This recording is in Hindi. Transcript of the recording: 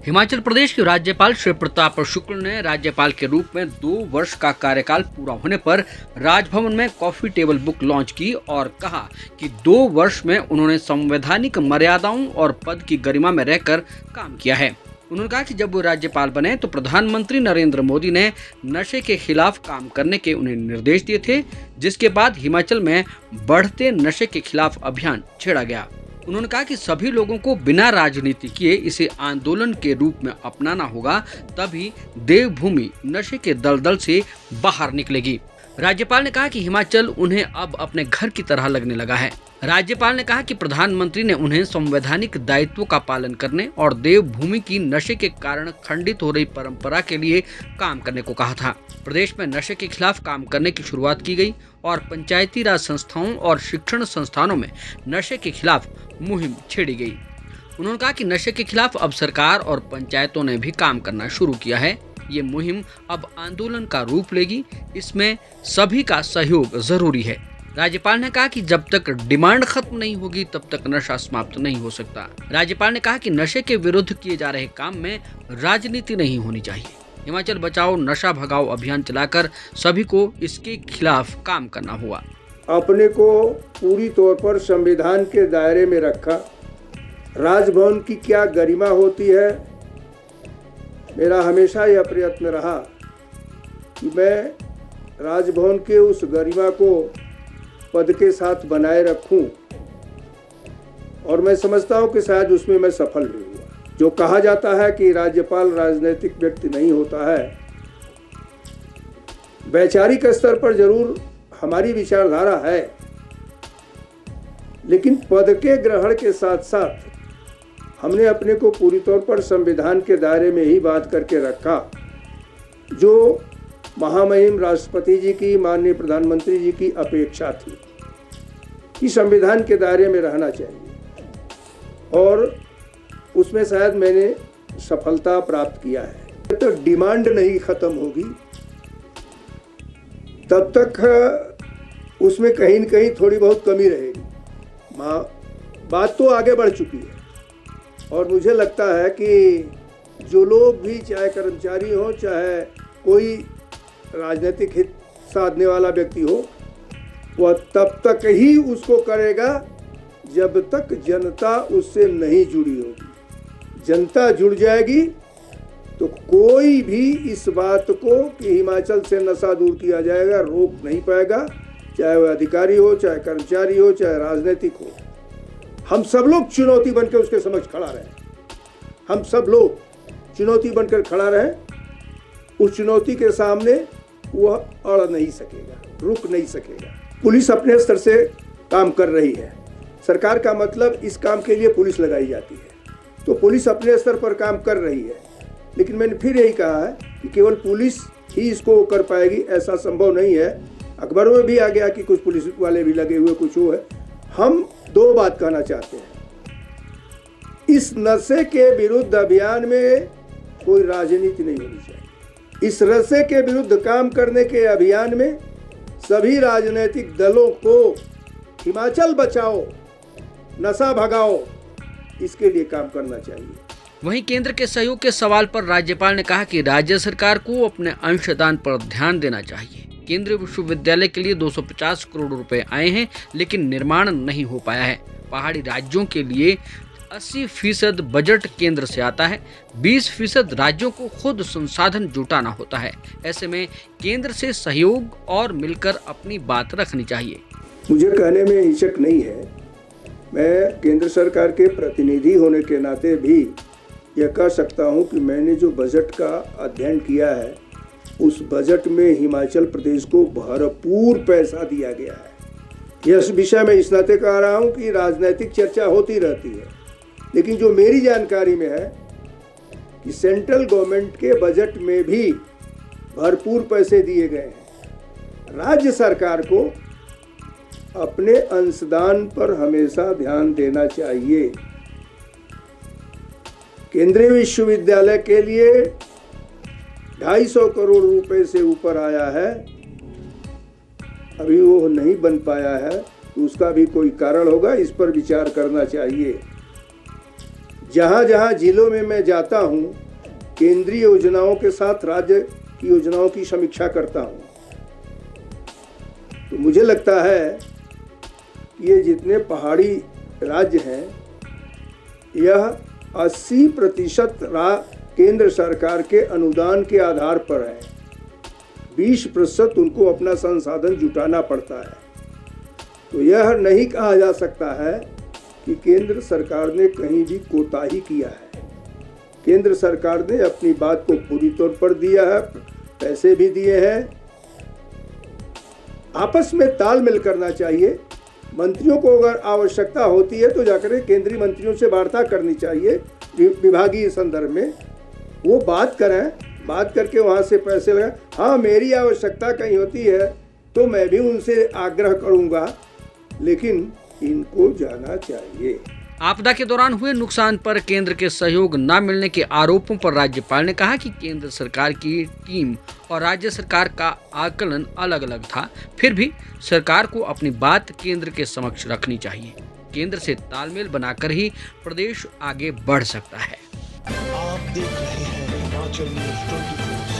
हिमाचल प्रदेश के राज्यपाल श्री प्रताप शुक्ल ने राज्यपाल के रूप में 2 वर्ष का कार्यकाल पूरा होने पर राजभवन में कॉफी टेबल बुक लॉन्च की और कहा कि 2 वर्ष में उन्होंने संवैधानिक मर्यादाओं और पद की गरिमा में रहकर काम किया है। उन्होंने कहा कि जब वो राज्यपाल बने तो प्रधानमंत्री नरेंद्र मोदी ने नशे के खिलाफ काम करने के उन्हें निर्देश दिए थे, जिसके बाद हिमाचल में बढ़ते नशे के खिलाफ अभियान छेड़ा गया। उन्होंने कहा कि सभी लोगों को बिना राजनीति किए इसे आंदोलन के रूप में अपनाना होगा, तभी देवभूमि नशे के दलदल से बाहर निकलेगी। राज्यपाल ने कहा कि हिमाचल उन्हें अब अपने घर की तरह लगने लगा है। राज्यपाल ने कहा कि प्रधानमंत्री ने उन्हें संवैधानिक दायित्वों का पालन करने और देवभूमि की नशे के कारण खंडित हो रही परंपरा के लिए काम करने को कहा था। प्रदेश में नशे के खिलाफ काम करने की शुरुआत की गई और पंचायती राज संस्थाओं और शिक्षण संस्थानों में नशे के खिलाफ मुहिम छेड़ी गई। उन्होंने कहा कि नशे के खिलाफ अब सरकार और पंचायतों ने भी काम करना शुरू किया है। ये मुहिम अब आंदोलन का रूप लेगी, इसमें सभी का सहयोग जरूरी है। राज्यपाल ने कहा कि जब तक डिमांड खत्म नहीं होगी तब तक नशा समाप्त नहीं हो सकता। राज्यपाल ने कहा कि नशे के विरुद्ध किए जा रहे काम में राजनीति नहीं होनी चाहिए। हिमाचल बचाओ नशा भगाओ अभियान चलाकर सभी को इसके खिलाफ काम करना होगा। अपने को पूरी तौर पर संविधान के दायरे में रखा। राजभवन की क्या गरिमा होती है, मेरा हमेशा यह प्रयत्न रहा कि मैं राजभवन के उस गरिमा को पद के साथ बनाए रखूं, और मैं समझता हूं कि शायद उसमें मैं सफल भी हुआ। जो कहा जाता है कि राज्यपाल राजनीतिक व्यक्ति नहीं होता है, वैचारिक स्तर पर जरूर हमारी विचारधारा है, लेकिन पद के ग्रहण के साथ साथ हमने अपने को पूरी तौर पर संविधान के दायरे में ही बात करके रखा। जो महामहिम राष्ट्रपति जी की, माननीय प्रधानमंत्री जी की अपेक्षा थी कि संविधान के दायरे में रहना चाहिए, और उसमें शायद मैंने सफलता प्राप्त किया है। जब तक डिमांड नहीं खत्म होगी तब तक उसमें कहीं न कहीं थोड़ी बहुत कमी रहेगी। बात तो आगे बढ़ चुकी है, और मुझे लगता है कि जो लोग भी, चाहे कर्मचारी हो चाहे कोई राजनीतिक हित साधने वाला व्यक्ति हो, वह तब तक ही उसको करेगा जब तक जनता उससे नहीं जुड़ी होगी। जनता जुड़ जाएगी तो कोई भी इस बात को कि हिमाचल से नशा दूर किया जाएगा रोक नहीं पाएगा, चाहे वह अधिकारी हो, चाहे कर्मचारी हो, चाहे राजनीतिक हो। हम सब लोग चुनौती बनकर उसके समक्ष खड़ा रहें। हम सब लोग चुनौती बनकर खड़ा रहें। उस चुनौती के सामने वह अड़ नहीं सकेगा, रुक नहीं सकेगा। पुलिस अपने स्तर से काम कर रही है। सरकार का मतलब इस काम के लिए पुलिस लगाई जाती है, तो पुलिस अपने स्तर पर काम कर रही है। लेकिन मैंने फिर यही कहा है कि केवल पुलिस ही इसको कर पाएगी, ऐसा संभव नहीं है। अखबारों में भी आ गया कि कुछ पुलिस वाले भी लगे हुए, कुछ वो है। हम 2 बात कहना चाहते हैं। इस नशे के विरुद्ध अभियान में कोई राजनीति नहीं होनी चाहिए। इस नशे के विरुद्ध काम करने के अभियान में सभी राजनीतिक दलों को हिमाचल बचाओ नशा भगाओ इसके लिए काम करना चाहिए। वहीं केंद्र के सहयोग के सवाल पर राज्यपाल ने कहा कि राज्य सरकार को अपने अंशदान पर ध्यान देना चाहिए। केंद्रीय विश्वविद्यालय के लिए 250 करोड़ रुपए आए हैं, लेकिन निर्माण नहीं हो पाया है। पहाड़ी राज्यों के लिए 80% बजट केंद्र से आता है, 20% राज्यों को खुद संसाधन जुटाना होता है। ऐसे में केंद्र से सहयोग और मिलकर अपनी बात रखनी चाहिए। मुझे कहने में हिचक नहीं है। मैं केंद्र सरकार के प्रतिनिधि होने के नाते भी यह कह सकता हूं कि मैंने जो बजट का अध्ययन किया है, उस बजट में हिमाचल प्रदेश को भरपूर पैसा दिया गया है। यह विषय मैं इस नाते कह रहा हूं कि राजनीतिक चर्चा होती रहती है, लेकिन जो मेरी जानकारी में है कि सेंट्रल गवर्नमेंट के बजट में भी भरपूर पैसे दिए गए हैं। राज्य सरकार को अपने अंशदान पर हमेशा ध्यान देना चाहिए। केंद्रीय विश्वविद्यालय के लिए 250 करोड़ रुपए से ऊपर आया है, अभी वो नहीं बन पाया है, तो उसका भी कोई कारण होगा, इस पर विचार करना चाहिए। जहाँ जहाँ जिलों में मैं जाता हूँ, केंद्रीय योजनाओं के साथ राज्य की योजनाओं की समीक्षा करता हूँ, तो मुझे लगता है कि ये जितने पहाड़ी राज्य हैं, यह 80% केंद्र सरकार के अनुदान के आधार पर है। 20% उनको अपना संसाधन जुटाना पड़ता है। तो यह नहीं कहा जा सकता है कि केंद्र सरकार ने कहीं भी कोताही किया है। केंद्र सरकार ने अपनी बात को पूरी तौर पर दिया है, पैसे भी दिए हैं। आपस में तालमेल करना चाहिए। मंत्रियों को अगर आवश्यकता होती है तो जाकर केंद्रीय मंत्रियों से वार्ता करनी चाहिए विभागीय संदर्भ में। वो बात करें, बात करके वहाँ से पैसे लगाएं। हाँ, मेरी आवश्यकता कहीं होती है तो मैं भी उनसे आग्रह करूँगा, लेकिन इनको जाना चाहिए। आपदा के दौरान हुए नुकसान पर केंद्र के सहयोग न मिलने के आरोपों पर राज्यपाल ने कहा कि केंद्र सरकार की टीम और राज्य सरकार का आकलन अलग अलग था, फिर भी सरकार को अपनी बात केंद्र के समक्ष रखनी चाहिए। केंद्र से तालमेल बनाकर ही प्रदेश आगे बढ़ सकता है। आप देख रहे हैं हिमाचल न्यूज़ 24।